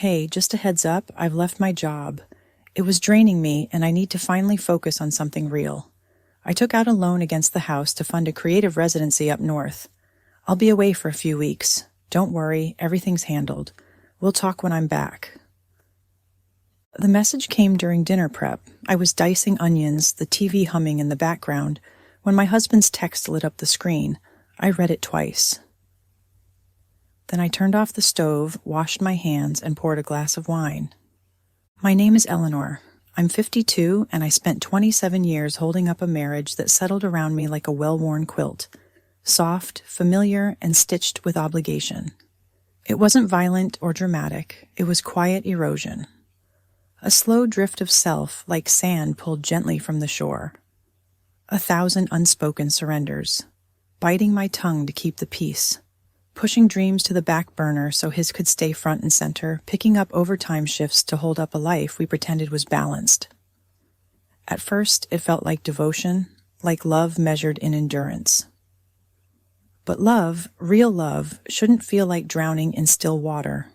Hey, just a heads up, I've left my job. It was draining me, and I need to finally focus on something real. I took out a loan against the house to fund a creative residency up north. I'll be away for a few weeks. Don't worry, everything's handled. We'll talk when I'm back. The message came during dinner prep. I was dicing onions, the TV humming in the background, when my husband's text lit up the screen. I read it twice. Then I turned off the stove, washed my hands, and poured a glass of wine. My name is Eleanor. I'm 52, and I spent 27 years holding up a marriage that settled around me like a well-worn quilt, soft, familiar, and stitched with obligation. It wasn't violent or dramatic. It was quiet erosion. A slow drift of self, like sand pulled gently from the shore. 1,000 unspoken surrenders, biting my tongue to keep the peace, pushing dreams to the back burner so his could stay front and center, picking up overtime shifts to hold up a life we pretended was balanced. At first, it felt like devotion, like love measured in endurance. But love, real love, shouldn't feel like drowning in still water.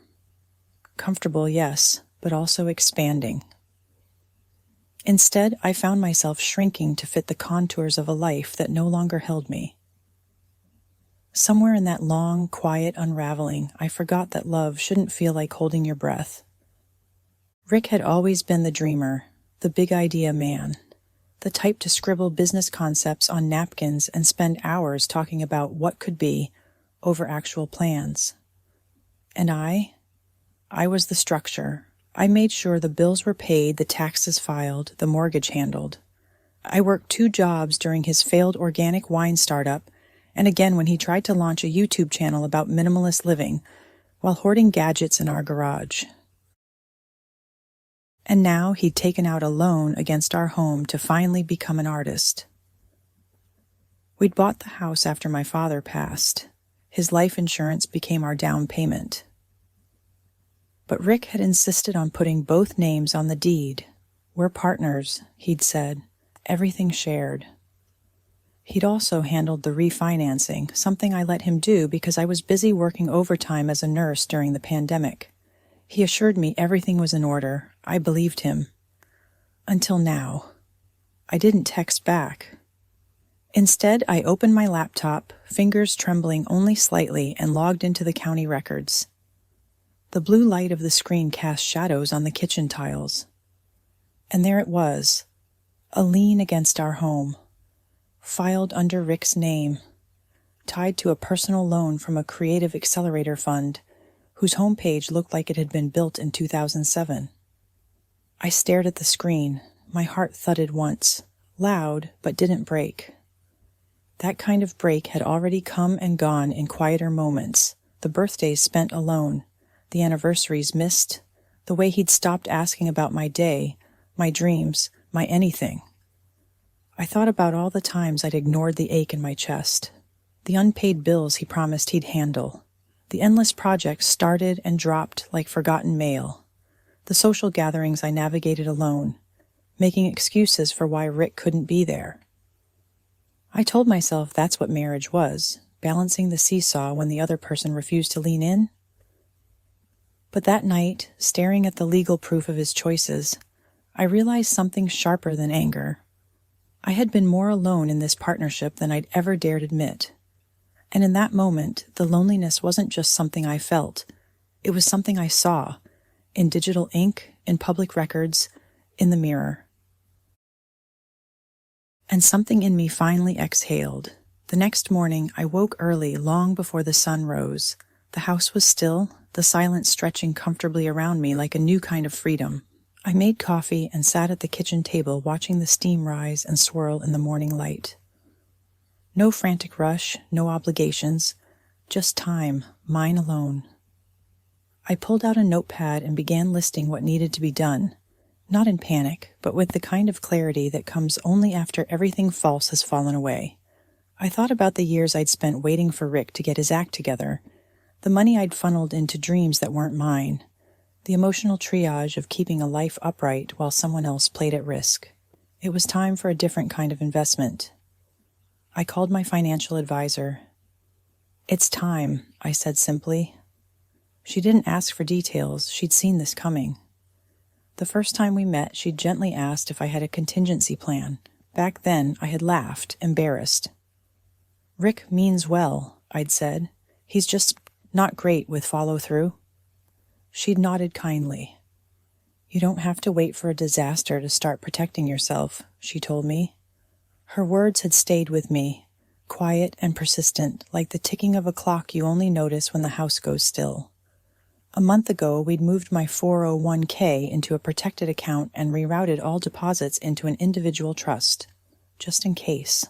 Comfortable, yes, but also expanding. Instead, I found myself shrinking to fit the contours of a life that no longer held me. Somewhere in that long, quiet unraveling, I forgot that love shouldn't feel like holding your breath. Rick had always been the dreamer, the big idea man, the type to scribble business concepts on napkins and spend hours talking about what could be over actual plans. And I was the structure. I made sure the bills were paid, the taxes filed, the mortgage handled. I worked 2 jobs during his failed organic wine startup, and again when he tried to launch a YouTube channel about minimalist living while hoarding gadgets in our garage. And now he'd taken out a loan against our home to finally become an artist. We'd bought the house after my father passed. His life insurance became our down payment. But Rick had insisted on putting both names on the deed. We're partners, he'd said, everything shared. He'd also handled the refinancing, something I let him do because I was busy working overtime as a nurse during the pandemic. He assured me everything was in order. I believed him. Until now. I didn't text back. Instead, I opened my laptop, fingers trembling only slightly, and logged into the county records. The blue light of the screen cast shadows on the kitchen tiles. And there it was, a lien against our home, filed under Rick's name, tied to a personal loan from a creative accelerator fund, whose homepage looked like it had been built in 2007. I stared at the screen. My heart thudded once, loud, but didn't break. That kind of break had already come and gone in quieter moments, the birthdays spent alone, the anniversaries missed, the way he'd stopped asking about my day, my dreams, my anything. I thought about all the times I'd ignored the ache in my chest, the unpaid bills he promised he'd handle, the endless projects started and dropped like forgotten mail, the social gatherings I navigated alone, making excuses for why Rick couldn't be there. I told myself that's what marriage was, balancing the seesaw when the other person refused to lean in. But that night, staring at the legal proof of his choices, I realized something sharper than anger. I had been more alone in this partnership than I'd ever dared admit. And in that moment, the loneliness wasn't just something I felt. It was something I saw, in digital ink, in public records, in the mirror. And something in me finally exhaled. The next morning, I woke early, long before the sun rose. The house was still, the silence stretching comfortably around me like a new kind of freedom. I made coffee and sat at the kitchen table watching the steam rise and swirl in the morning light. No frantic rush, no obligations, just time, mine alone. I pulled out a notepad and began listing what needed to be done, not in panic, but with the kind of clarity that comes only after everything false has fallen away. I thought about the years I'd spent waiting for Rick to get his act together, the money I'd funneled into dreams that weren't mine, the emotional triage of keeping a life upright while someone else played at risk. It was time for a different kind of investment. I called my financial advisor. "It's time," I said simply. She didn't ask for details. She'd seen this coming. The first time we met, she'd gently asked if I had a contingency plan. Back then, I had laughed, embarrassed. "Rick means well," I'd said. "He's just not great with follow-through." She'd nodded kindly. "You don't have to wait for a disaster to start protecting yourself," she told me. Her words had stayed with me, quiet and persistent, like the ticking of a clock you only notice when the house goes still. A month ago, we'd moved my 401k into a protected account and rerouted all deposits into an individual trust, just in case.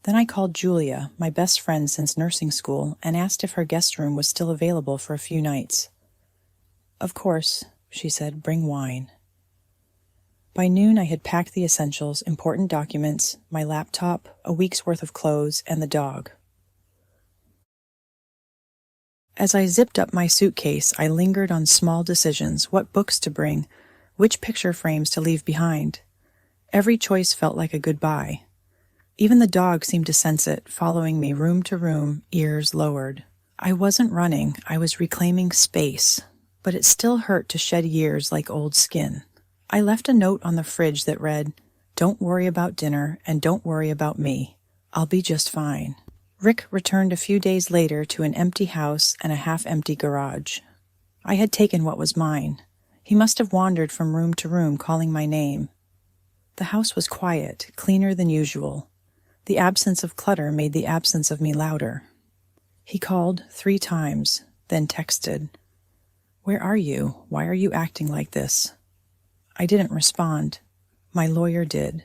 Then I called Julia, my best friend since nursing school, and asked if her guest room was still available for a few nights. "Of course," she said, "bring wine." By noon, I had packed the essentials, important documents, my laptop, a week's worth of clothes, and the dog. As I zipped up my suitcase, I lingered on small decisions, what books to bring, which picture frames to leave behind. Every choice felt like a goodbye. Even the dog seemed to sense it, following me room to room, ears lowered. I wasn't running, I was reclaiming space, but it still hurt to shed years like old skin. I left a note on the fridge that read, "Don't worry about dinner and don't worry about me. I'll be just fine." Rick returned a few days later to an empty house and a half-empty garage. I had taken what was mine. He must have wandered from room to room calling my name. The house was quiet, cleaner than usual. The absence of clutter made the absence of me louder. He called 3 times, then texted, "Where are you? Why are you acting like this?" I didn't respond. My lawyer did.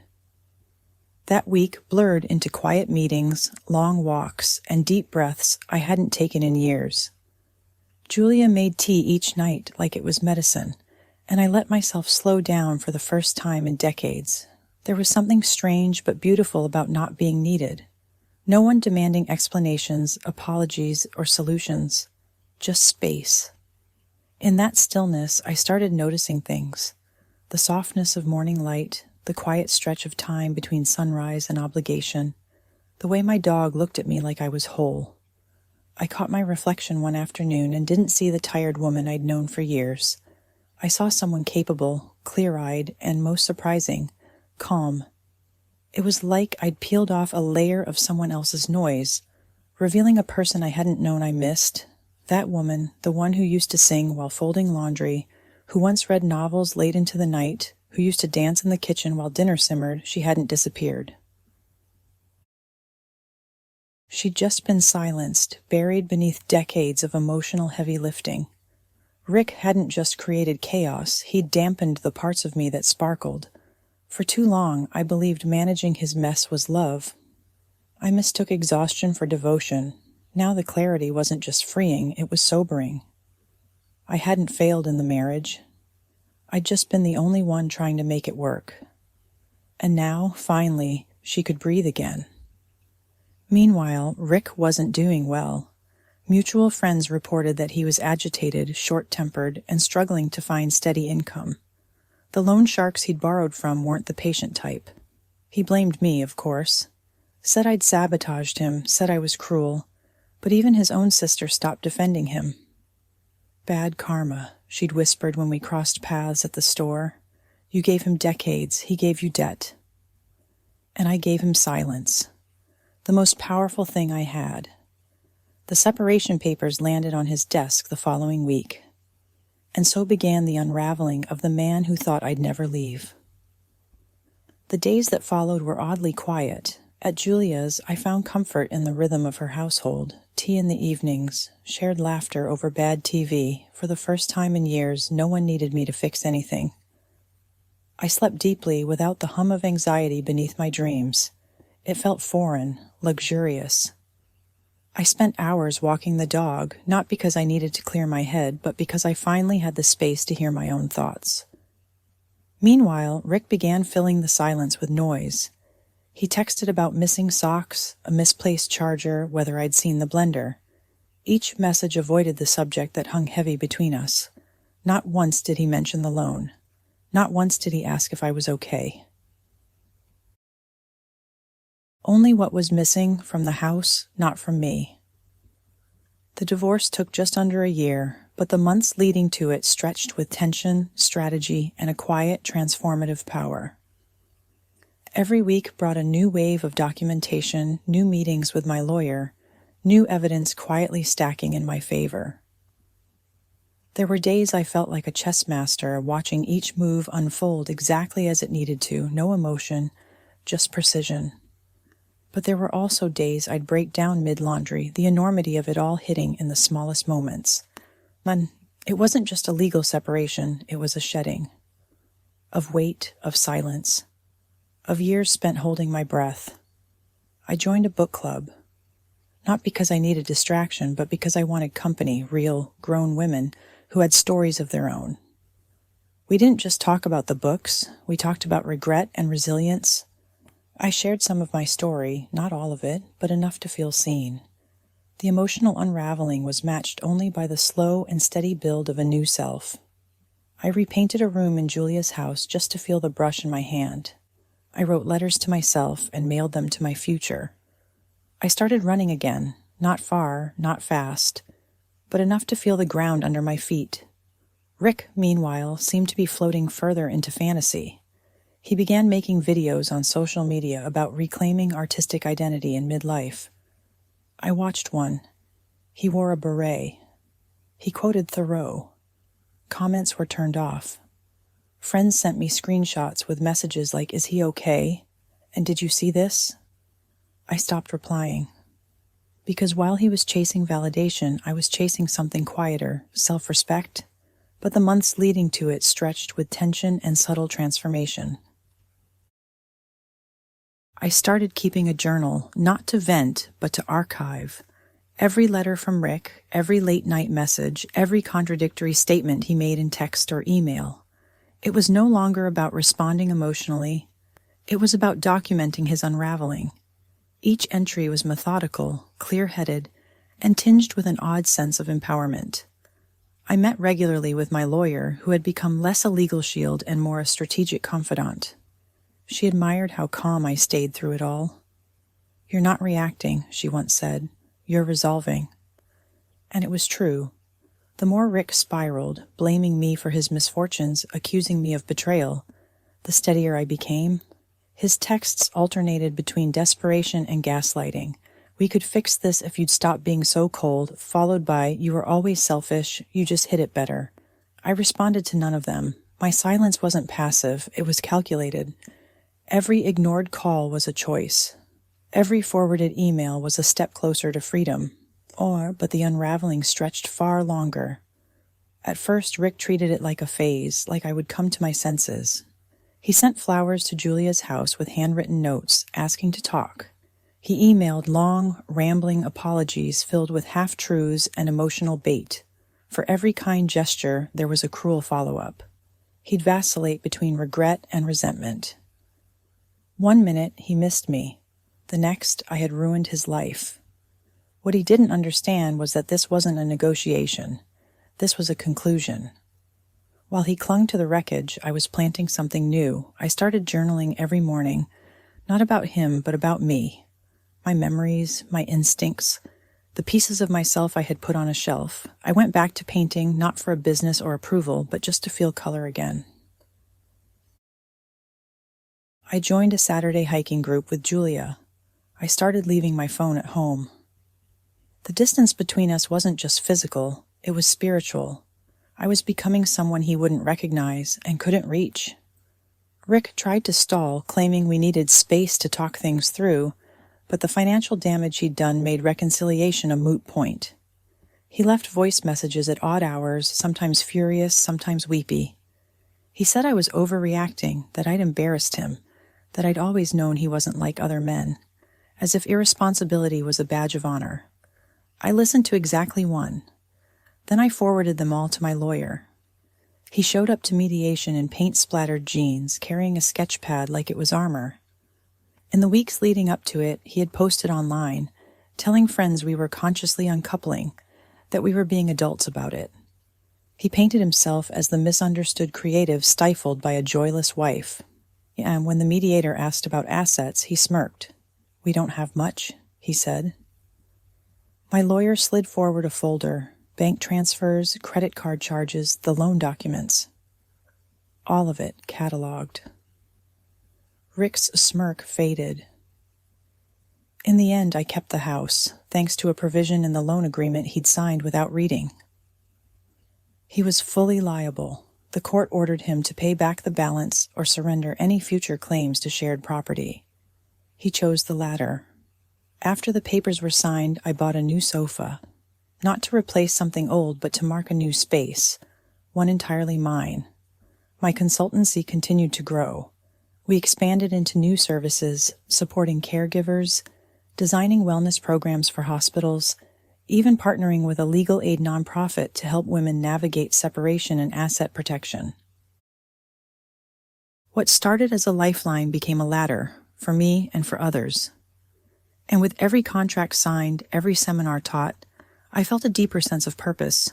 That week blurred into quiet meetings, long walks, and deep breaths I hadn't taken in years. Julia made tea each night like it was medicine, and I let myself slow down for the first time in decades. There was something strange but beautiful about not being needed. No one demanding explanations, apologies, or solutions. Just space. In that stillness, I started noticing things. The softness of morning light, the quiet stretch of time between sunrise and obligation, the way my dog looked at me like I was whole. I caught my reflection one afternoon and didn't see the tired woman I'd known for years. I saw someone capable, clear-eyed, and most surprising, calm. It was like I'd peeled off a layer of someone else's noise, revealing a person I hadn't known I missed. That woman, the one who used to sing while folding laundry, who once read novels late into the night, who used to dance in the kitchen while dinner simmered, she hadn't disappeared. She'd just been silenced, buried beneath decades of emotional heavy lifting. Rick hadn't just created chaos, he'd dampened the parts of me that sparkled. For too long, I believed managing his mess was love. I mistook exhaustion for devotion. Now the clarity wasn't just freeing, it was sobering. I hadn't failed in the marriage. I'd just been the only one trying to make it work. And now, finally, she could breathe again. Meanwhile, Rick wasn't doing well. Mutual friends reported that he was agitated, short-tempered, and struggling to find steady income. The loan sharks he'd borrowed from weren't the patient type. He blamed me, of course. Said I'd sabotaged him, said I was cruel, but even his own sister stopped defending him. "Bad karma," she'd whispered when we crossed paths at the store. "You gave him decades, he gave you debt." And I gave him silence, the most powerful thing I had. The separation papers landed on his desk the following week. And so began the unraveling of the man who thought I'd never leave. The days that followed were oddly quiet. At Julia's, I found comfort in the rhythm of her household, tea in the evenings, shared laughter over bad TV. For the first time in years, no one needed me to fix anything. I slept deeply without the hum of anxiety beneath my dreams. It felt foreign, luxurious. I spent hours walking the dog, not because I needed to clear my head, but because I finally had the space to hear my own thoughts. Meanwhile, Rick began filling the silence with noise. He texted about missing socks, a misplaced charger, whether I'd seen the blender. Each message avoided the subject that hung heavy between us. Not once did he mention the loan. Not once did he ask if I was okay. Only what was missing from the house, not from me. The divorce took just under a year, but the months leading to it stretched with tension, strategy, and a quiet, transformative power. Every week brought a new wave of documentation, new meetings with my lawyer, new evidence quietly stacking in my favor. There were days I felt like a chess master, watching each move unfold exactly as it needed to, no emotion, just precision. But there were also days I'd break down mid-laundry, the enormity of it all hitting in the smallest moments. And it wasn't just a legal separation, it was a shedding. Of weight, of silence, of years spent holding my breath. I joined a book club. Not because I needed distraction, but because I wanted company, real, grown women who had stories of their own. We didn't just talk about the books, we talked about regret and resilience. I shared some of my story, not all of it, but enough to feel seen. The emotional unraveling was matched only by the slow and steady build of a new self. I repainted a room in Julia's house just to feel the brush in my hand. I wrote letters to myself and mailed them to my future. I started running again, not far, not fast, but enough to feel the ground under my feet. Rick, meanwhile, seemed to be floating further into fantasy. He began making videos on social media about reclaiming artistic identity in midlife. I watched one. He wore a beret. He quoted Thoreau. Comments were turned off. Friends sent me screenshots with messages like, "Is he okay? And did you see this?" I stopped replying. Because while he was chasing validation, I was chasing something quieter, self-respect, but the months leading to it stretched with tension and subtle transformation. I started keeping a journal, not to vent, but to archive. Every letter from Rick, every late-night message, every contradictory statement he made in text or email. It was no longer about responding emotionally. It was about documenting his unraveling. Each entry was methodical, clear-headed, and tinged with an odd sense of empowerment. I met regularly with my lawyer, who had become less a legal shield and more a strategic confidant. She admired how calm I stayed through it all. "You're not reacting," she once said. "You're resolving." And it was true. The more Rick spiraled, blaming me for his misfortunes, accusing me of betrayal, the steadier I became. His texts alternated between desperation and gaslighting. "We could fix this if you'd stop being so cold," followed by, "You were always selfish, you just hid it better." I responded to none of them. My silence wasn't passive, it was calculated. Every ignored call was a choice. Every forwarded email was a step closer to freedom. But the unraveling stretched far longer. At first, Rick treated it like a phase, like I would come to my senses. He sent flowers to Julia's house with handwritten notes, asking to talk. He emailed long, rambling apologies filled with half-truths and emotional bait. For every kind gesture, there was a cruel follow-up. He'd vacillate between regret and resentment. One minute, he missed me. The next, I had ruined his life. What he didn't understand was that this wasn't a negotiation. This was a conclusion. While he clung to the wreckage, I was planting something new. I started journaling every morning, not about him, but about me. My memories, my instincts, the pieces of myself I had put on a shelf. I went back to painting, not for a business or approval, but just to feel color again. I joined a Saturday hiking group with Julia. I started leaving my phone at home. The distance between us wasn't just physical, it was spiritual. I was becoming someone he wouldn't recognize and couldn't reach. Rick tried to stall, claiming we needed space to talk things through, but the financial damage he'd done made reconciliation a moot point. He left voice messages at odd hours, sometimes furious, sometimes weepy. He said I was overreacting, that I'd embarrassed him, that I'd always known he wasn't like other men, as if irresponsibility was a badge of honor. I listened to exactly one. Then I forwarded them all to my lawyer. He showed up to mediation in paint-splattered jeans, carrying a sketch pad like it was armor. In the weeks leading up to it, he had posted online, telling friends we were consciously uncoupling, that we were being adults about it. He painted himself as the misunderstood creative stifled by a joyless wife. And when the mediator asked about assets, he smirked. "We don't have much," he said. My lawyer slid forward a folder, bank transfers, credit card charges, the loan documents. All of it cataloged. Rick's smirk faded. In the end, I kept the house, thanks to a provision in the loan agreement he'd signed without reading. He was fully liable. The court ordered him to pay back the balance or surrender any future claims to shared property. He chose the latter. After the papers were signed, I bought a new sofa. Not to replace something old, but to mark a new space, one entirely mine. My consultancy continued to grow. We expanded into new services, supporting caregivers, designing wellness programs for hospitals, even partnering with a legal aid nonprofit to help women navigate separation and asset protection. What started as a lifeline became a ladder, for me and for others. And with every contract signed, every seminar taught, I felt a deeper sense of purpose.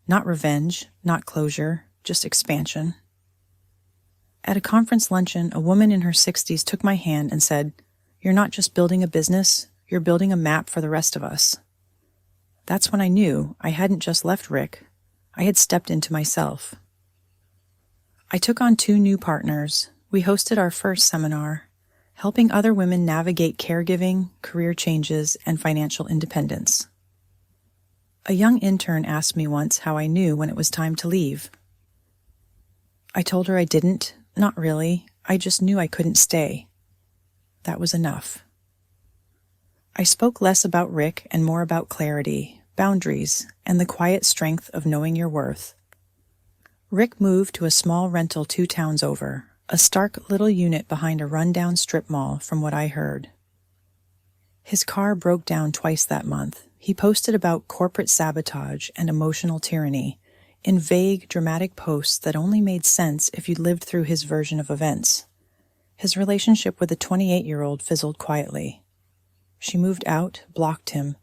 Not revenge, not closure, just expansion. At a conference luncheon, a woman in her 60s took my hand and said, "You're not just building a business, you're building a map for the rest of us." That's when I knew I hadn't just left Rick, I had stepped into myself. I took on 2 new partners. We hosted our first seminar, helping other women navigate caregiving, career changes, and financial independence. A young intern asked me once how I knew when it was time to leave. I told her I didn't, not really, I just knew I couldn't stay. That was enough. I spoke less about Rick and more about clarity, boundaries, and the quiet strength of knowing your worth. Rick moved to a small rental 2 towns over, a stark little unit behind a rundown strip mall from what I heard. His car broke down twice that month. He posted about corporate sabotage and emotional tyranny in vague, dramatic posts that only made sense if you'd lived through his version of events. His relationship with the 28-year-old fizzled quietly. She moved out, blocked him,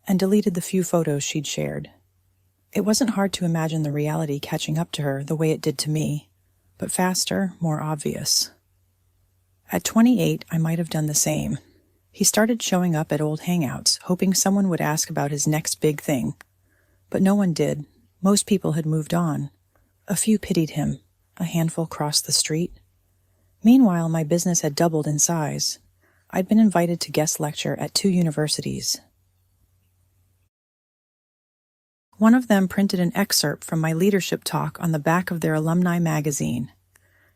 and deleted the few photos she'd shared. It wasn't hard to imagine the reality catching up to her the way it did to me, but faster, more obvious. At 28, I might have done the same. He started showing up at old hangouts, hoping someone would ask about his next big thing. But no one did. Most people had moved on. A few pitied him. A handful crossed the street. Meanwhile, my business had doubled in size. I'd been invited to guest lecture at 2 universities. One of them printed an excerpt from my leadership talk on the back of their alumni magazine.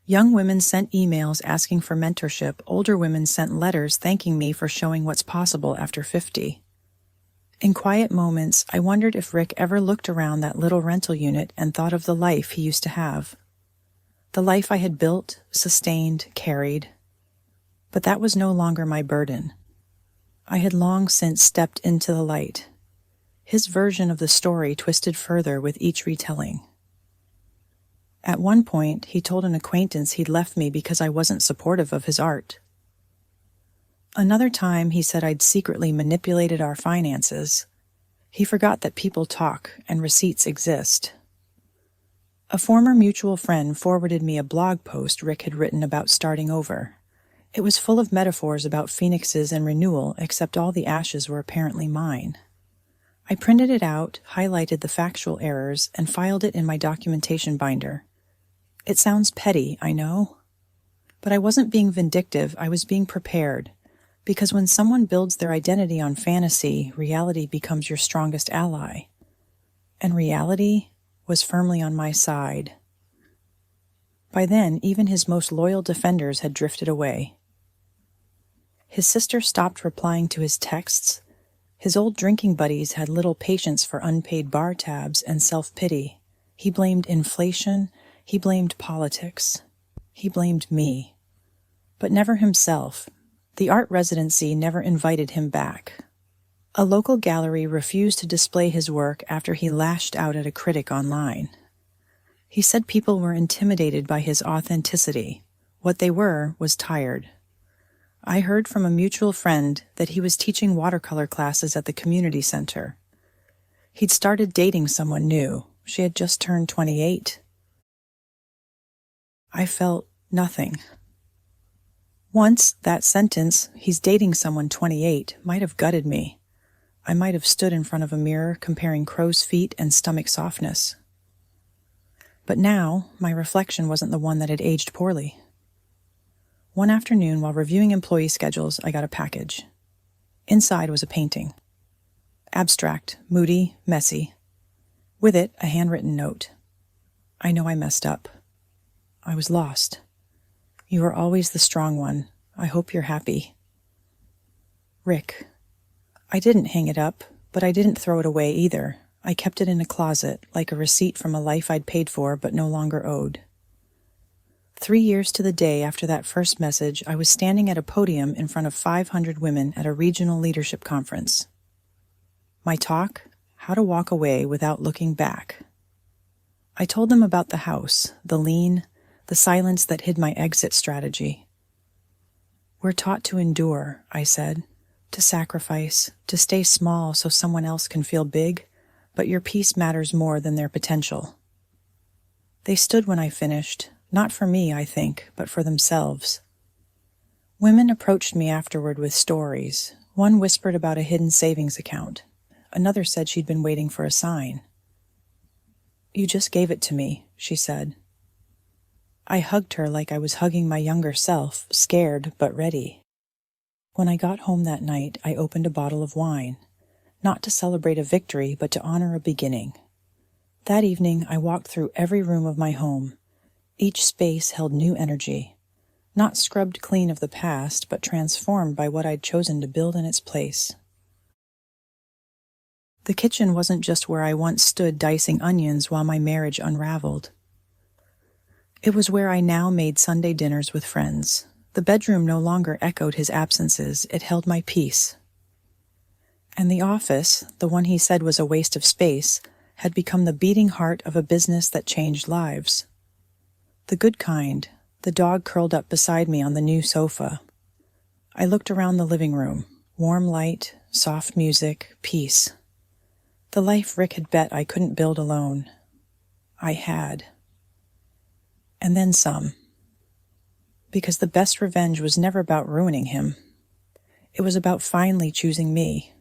Young women sent emails asking for mentorship. Older women sent letters thanking me for showing what's possible after 50. In quiet moments, I wondered if Rick ever looked around that little rental unit and thought of the life he used to have. The life I had built, sustained, carried. But that was no longer my burden. I had long since stepped into the light. His version of the story twisted further with each retelling. At one point, he told an acquaintance he'd left me because I wasn't supportive of his art. Another time, he said I'd secretly manipulated our finances. He forgot that people talk and receipts exist. A former mutual friend forwarded me a blog post Rick had written about starting over. It was full of metaphors about phoenixes and renewal, except all the ashes were apparently mine. I printed it out, highlighted the factual errors, and filed it in my documentation binder. It sounds petty, I know. But I wasn't being vindictive, I was being prepared. Because when someone builds their identity on fantasy, reality becomes your strongest ally. And reality was firmly on my side. By then, even his most loyal defenders had drifted away. His sister stopped replying to his texts. His old drinking buddies had little patience for unpaid bar tabs and self-pity. He blamed inflation. He blamed politics. He blamed me. But never himself. The art residency never invited him back. A local gallery refused to display his work after he lashed out at a critic online. He said people were intimidated by his authenticity. What they were was tired. I heard from a mutual friend that he was teaching watercolor classes at the community center. He'd started dating someone new. She had just turned 28. I felt nothing. Once, that sentence, "he's dating someone 28, might have gutted me. I might have stood in front of a mirror comparing crow's feet and stomach softness. But now, my reflection wasn't the one that had aged poorly. One afternoon, while reviewing employee schedules, I got a package. Inside was a painting. Abstract, moody, messy. With it, a handwritten note. I know I messed up. I was lost. You are always the strong one. I hope you're happy. Rick. I didn't hang it up, but I didn't throw it away either. I kept it in a closet, like a receipt from a life I'd paid for but no longer owed. 3 years to the day after that first message, I was standing at a podium in front of 500 women at a regional leadership conference. My talk, how to walk away without looking back. I told them about the house, the lean, the silence that hid my exit strategy. We're taught to endure, I said, to sacrifice, to stay small so someone else can feel big, but your peace matters more than their potential. They stood when I finished, not for me, I think, but for themselves. Women approached me afterward with stories. One whispered about a hidden savings account. Another said she'd been waiting for a sign. You just gave it to me, she said. I hugged her like I was hugging my younger self, scared but ready. When I got home that night, I opened a bottle of wine, not to celebrate a victory, but to honor a beginning. That evening, I walked through every room of my home. Each space held new energy, not scrubbed clean of the past, but transformed by what I'd chosen to build in its place. The kitchen wasn't just where I once stood dicing onions while my marriage unraveled. It was where I now made Sunday dinners with friends. The bedroom no longer echoed his absences, it held my peace. And the office, the one he said was a waste of space, had become the beating heart of a business that changed lives. The good kind, the dog curled up beside me on the new sofa. I looked around the living room, warm light, soft music, peace. The life Rick had bet I couldn't build alone. I had. And then some. Because the best revenge was never about ruining him. It was about finally choosing me.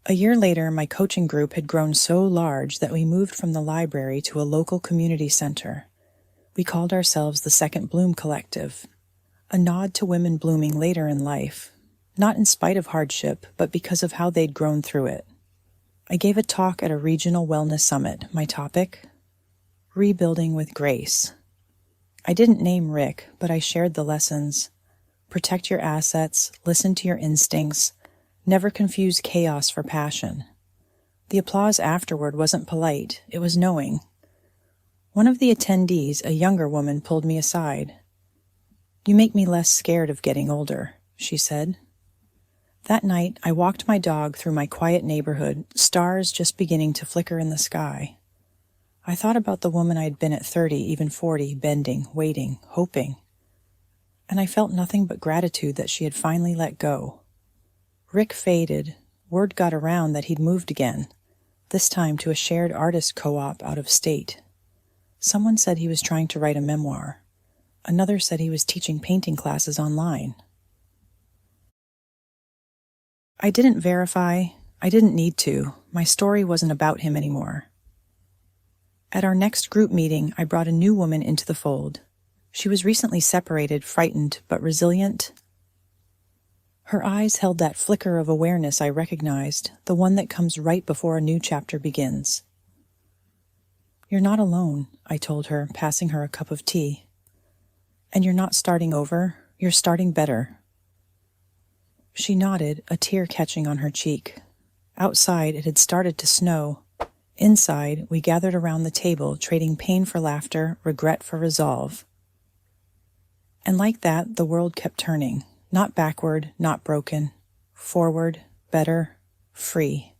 A year later, my coaching group had grown so large that we moved from the library to a local community center. We called ourselves the Second Bloom Collective, a nod to women blooming later in life, not in spite of hardship, but because of how they'd grown through it. I gave a talk at a regional wellness summit. My topic? Rebuilding with grace. I didn't name Rick, but I shared the lessons. Protect your assets, listen to your instincts, never confuse chaos for passion. The applause afterward wasn't polite, it was knowing. One of the attendees, a younger woman, pulled me aside. You make me less scared of getting older, she said. That night, I walked my dog through my quiet neighborhood, stars just beginning to flicker in the sky. I thought about the woman I had been at 30, even 40, bending, waiting, hoping. And I felt nothing but gratitude that she had finally let go. Rick faded. Word got around that he'd moved again, this time to a shared artist co-op out of state. Someone said he was trying to write a memoir. Another said he was teaching painting classes online. I didn't verify. I didn't need to. My story wasn't about him anymore. At our next group meeting, I brought a new woman into the fold. She was recently separated, frightened, but resilient. Her eyes held that flicker of awareness I recognized, the one that comes right before a new chapter begins. You're not alone, I told her, passing her a cup of tea. And you're not starting over, you're starting better. She nodded, a tear catching on her cheek. Outside, it had started to snow. Inside, we gathered around the table, trading pain for laughter, regret for resolve. And like that, the world kept turning. Not backward, not broken. Forward, better, free.